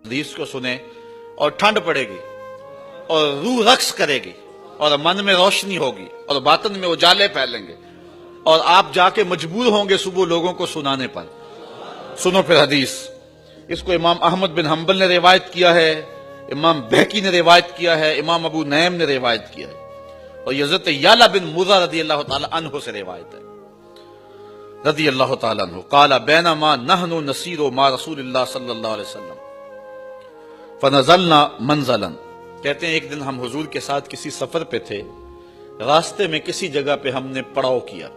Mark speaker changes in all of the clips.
Speaker 1: حدیث کو سنے اور ٹھنڈ پڑے گی اور روح رقص کرے گی اور من میں روشنی ہوگی اور باطن میں اجالے پھیلیں گے اور آپ جا کے مجبور ہوں گے صبح لوگوں کو سنانے پر۔ سنو پھر حدیث، اس کو امام احمد بن حنبل نے روایت کیا ہے، امام بہقی نے روایت کیا ہے، امام ابو نعیم نے روایت کیا ہے، اور یہ حضرت یعلا بن مرہ رضی اللہ تعالی عنہ سے روایت ہے رضی اللہ تعالی عنہ قال بینما نحن نسیر مع رسول اللہ صلی اللہ علیہ وسلم فنزلنا منزلا، کہتے ہیں ایک دن ہم حضور کے ساتھ کسی سفر پہ تھے، راستے میں کسی جگہ پہ ہم نے پڑاؤ کیا،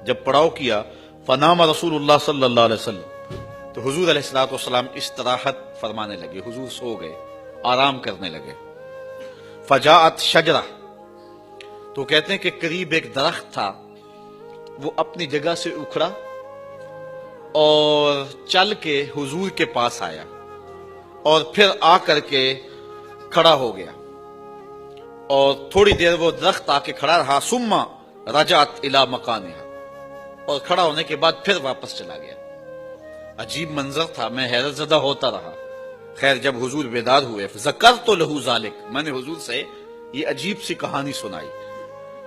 Speaker 1: جب پڑاؤ کیا فنام رسول اللہ صلی اللہ علیہ وسلم، تو حضور علیہ السلام استراحت فرمانے لگے، حضور سو گئے، آرام کرنے لگے۔ فجاءت شجرہ، تو کہتے ہیں کہ قریب ایک درخت تھا، وہ اپنی جگہ سے اکھڑا اور چل کے حضور کے پاس آیا اور پھر آ کر کے کھڑا ہو گیا، اور تھوڑی دیر وہ درخت آ کے کھڑا رہا، ثم رجعت الی مکانہا، اور کھڑا ہونے کے بعد پھر واپس چلا گیا۔ عجیب منظر تھا، میں حیرت زدہ ہوتا رہا۔ خیر جب حضور بیدار ہوئے ذکرت لہ ذالک، میں نے حضور سے یہ عجیب سی کہانی سنائی۔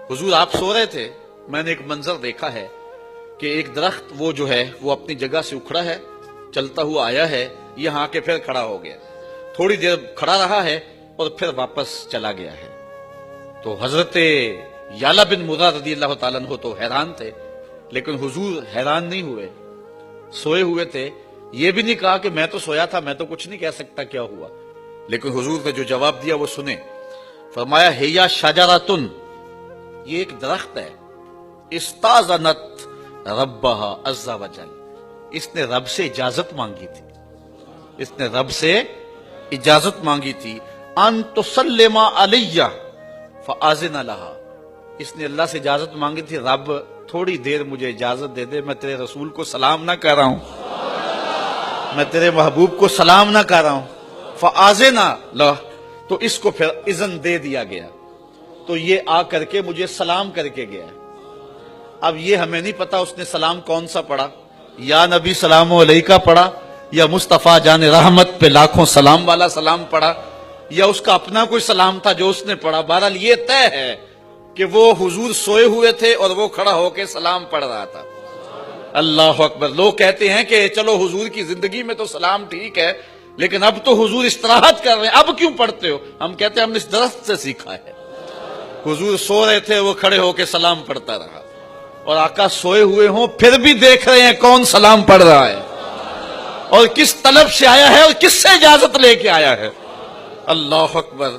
Speaker 1: حضور آپ سو رہے تھے، میں نے ایک منظر دیکھا ہے کہ ایک درخت وہ جو ہے وہ اپنی جگہ سے اکھڑا ہے، چلتا ہوا آیا ہے، یہاں کے پھر کھڑا ہو گیا، تھوڑی دیر کھڑا رہا ہے اور پھر واپس چلا گیا ہے۔ تو حضرت یعلا بن مرہ رضی اللہ تعالیٰ عنہ تو حیران تھے، لیکن حضور حیران نہیں ہوئے، سوئے ہوئے تھے، یہ بھی نہیں کہا کہ میں تو سویا تھا، میں تو کچھ نہیں کہہ سکتا کیا ہوا، لیکن حضور نے جو جواب دیا وہ سنیں۔ فرمایا ہیا شجرۃ، یہ ایک درخت ہے، استاذنت ربہا عز وجل، اس نے رب سے اجازت مانگی تھی، اس نے رب سے اجازت مانگی تھی، ان تسلم علیہ فآذن لہا، اس نے اللہ سے اجازت مانگی تھی، رب تھوڑی دیر مجھے اجازت دے دے، میں تیرے رسول کو سلام نہ کر رہا ہوں، میں تیرے محبوب کو سلام نہ کر رہا ہوں، فآذن لہ، تو اس کو پھر اذن دے دیا گیا، تو یہ آ کر کے مجھے سلام کر کے گیا۔ اب یہ ہمیں نہیں پتا اس نے سلام کون سا پڑھا، یا نبی سلام علیکہ پڑھا، یا مصطفیٰ جان رحمت پہ لاکھوں سلام والا سلام پڑھا، یا اس کا اپنا کوئی سلام تھا جو اس نے پڑھا۔ بہرحال یہ طے ہے کہ وہ حضور سوئے ہوئے تھے اور وہ کھڑا ہو کے سلام پڑھ رہا تھا۔ اللہ اکبر۔ لوگ کہتے ہیں کہ چلو حضور کی زندگی میں تو سلام ٹھیک ہے، لیکن اب تو حضور استراحت کر رہے ہیں، اب کیوں پڑھتے ہو؟ ہم کہتے ہیں ہم نے اس درخت سے سیکھا ہے، حضور سو رہے تھے، وہ کھڑے ہو کے سلام پڑھتا رہا، اور آقا سوئے ہوئے ہوں پھر بھی دیکھ رہے ہیں کون سلام پڑھ رہا ہے اور کس طلب سے آیا ہے اور کس سے اجازت لے کے آیا ہے۔ اللہ اکبر۔